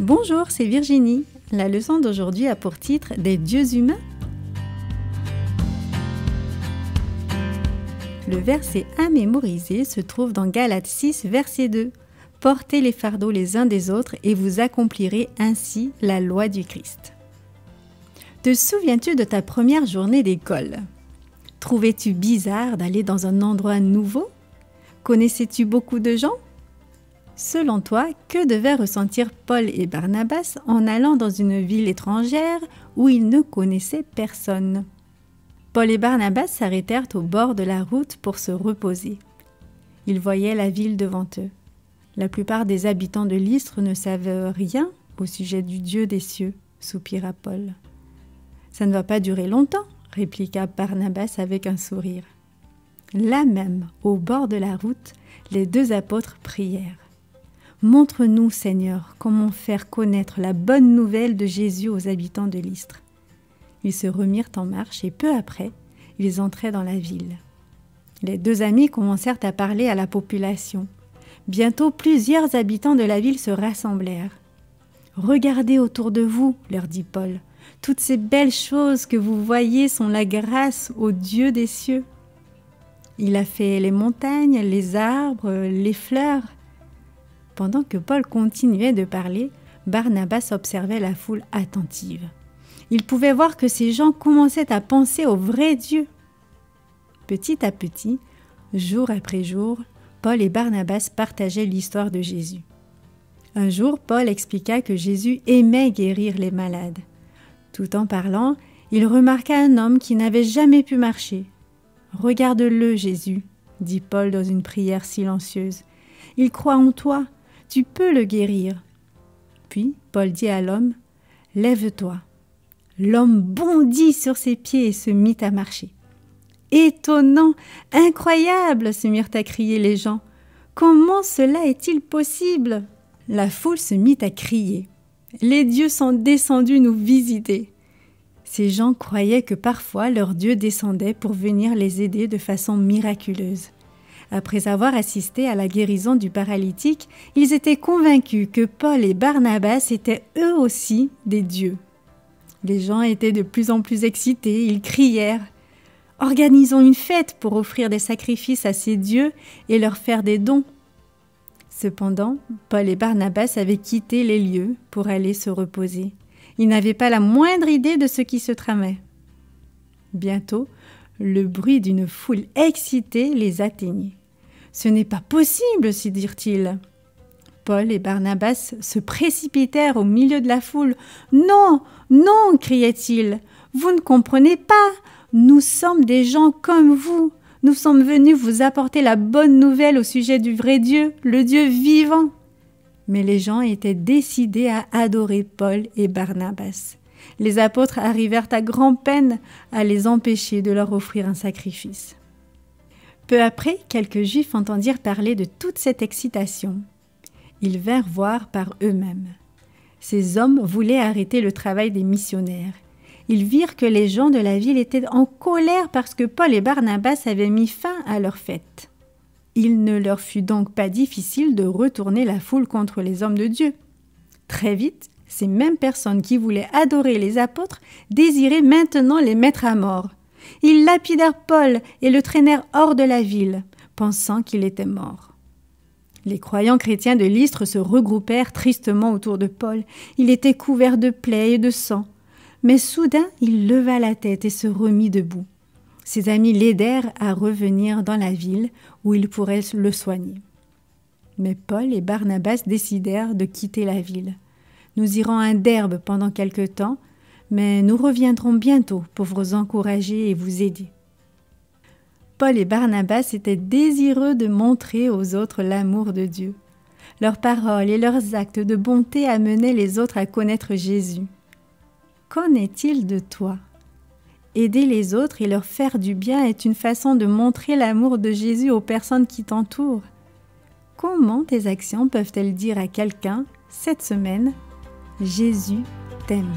Bonjour, c'est Virginie. La leçon d'aujourd'hui a pour titre « Des dieux humains ». Le verset à mémoriser se trouve dans Galates 6, verset 2. « Portez les fardeaux les uns des autres et vous accomplirez ainsi la loi du Christ. » Te souviens-tu de ta première journée d'école? Trouvais-tu bizarre d'aller dans un endroit nouveau? Connaissais-tu beaucoup de gens? Selon toi, que devaient ressentir Paul et Barnabas en allant dans une ville étrangère où ils ne connaissaient personne? Paul et Barnabas s'arrêtèrent au bord de la route pour se reposer. Ils voyaient la ville devant eux. La plupart des habitants de Lystre ne savent rien au sujet du Dieu des cieux, soupira Paul. « Ça ne va pas durer longtemps, » répliqua Barnabas avec un sourire. Là même, au bord de la route, les deux apôtres prièrent. Montre-nous, Seigneur, comment faire connaître la bonne nouvelle de Jésus aux habitants de Lystre. Ils se remirent en marche et peu après, ils entraient dans la ville. Les deux amis commencèrent à parler à la population. Bientôt, plusieurs habitants de la ville se rassemblèrent. « Regardez autour de vous, leur dit Paul. Toutes ces belles choses que vous voyez sont la grâce au Dieu des cieux. Il a fait les montagnes, les arbres, les fleurs. » Pendant que Paul continuait de parler, Barnabas observait la foule attentive. Il pouvait voir que ces gens commençaient à penser au vrai Dieu. Petit à petit, jour après jour, Paul et Barnabas partageaient l'histoire de Jésus. Un jour, Paul expliqua que Jésus aimait guérir les malades. Tout en parlant, il remarqua un homme qui n'avait jamais pu marcher. « Regarde-le, Jésus, » dit Paul dans une prière silencieuse. « Il croit en toi. Tu peux le guérir. » Puis Paul dit à l'homme, « Lève-toi. » L'homme bondit sur ses pieds et se mit à marcher. « Étonnant, incroyable !» se mirent à crier les gens. « Comment cela est-il possible ?» La foule se mit à crier. « Les dieux sont descendus nous visiter. » Ces gens croyaient que parfois leur Dieu descendait pour venir les aider de façon miraculeuse. Après avoir assisté à la guérison du paralytique, ils étaient convaincus que Paul et Barnabas étaient eux aussi des dieux. Les gens étaient de plus en plus excités, ils crièrent « Organisons une fête pour offrir des sacrifices à ces dieux et leur faire des dons. » Cependant, Paul et Barnabas avaient quitté les lieux pour aller se reposer. Ils n'avaient pas la moindre idée de ce qui se tramait. Bientôt, le bruit d'une foule excitée les atteignit. « Ce n'est pas possible !» se dirent-ils. Paul et Barnabas se précipitèrent au milieu de la foule. « Non, non !» criaient-ils. « Vous ne comprenez pas. Nous sommes des gens comme vous. Nous sommes venus vous apporter la bonne nouvelle au sujet du vrai Dieu, le Dieu vivant. » Mais les gens étaient décidés à adorer Paul et Barnabas. Les apôtres arrivèrent à grand-peine à les empêcher de leur offrir un sacrifice. Peu après, quelques Juifs entendirent parler de toute cette excitation. Ils vinrent voir par eux-mêmes. Ces hommes voulaient arrêter le travail des missionnaires. Ils virent que les gens de la ville étaient en colère parce que Paul et Barnabas avaient mis fin à leur fête. Il ne leur fut donc pas difficile de retourner la foule contre les hommes de Dieu. Très vite, ces mêmes personnes qui voulaient adorer les apôtres désiraient maintenant les mettre à mort. Ils lapidèrent Paul et le traînèrent hors de la ville, pensant qu'il était mort. Les croyants chrétiens de Lystre se regroupèrent tristement autour de Paul. Il était couvert de plaies et de sang. Mais soudain, il leva la tête et se remit debout. Ses amis l'aidèrent à revenir dans la ville où il pourrait le soigner. Mais Paul et Barnabas décidèrent de quitter la ville. « Nous irons à Derbe pendant quelque temps, mais nous reviendrons bientôt pour vous encourager et vous aider. » Paul et Barnabas étaient désireux de montrer aux autres l'amour de Dieu. Leurs paroles et leurs actes de bonté amenaient les autres à connaître Jésus. Qu'en est-il de toi? Aider les autres et leur faire du bien est une façon de montrer l'amour de Jésus aux personnes qui t'entourent. Comment tes actions peuvent-elles dire à quelqu'un, cette semaine, « Jésus t'aime »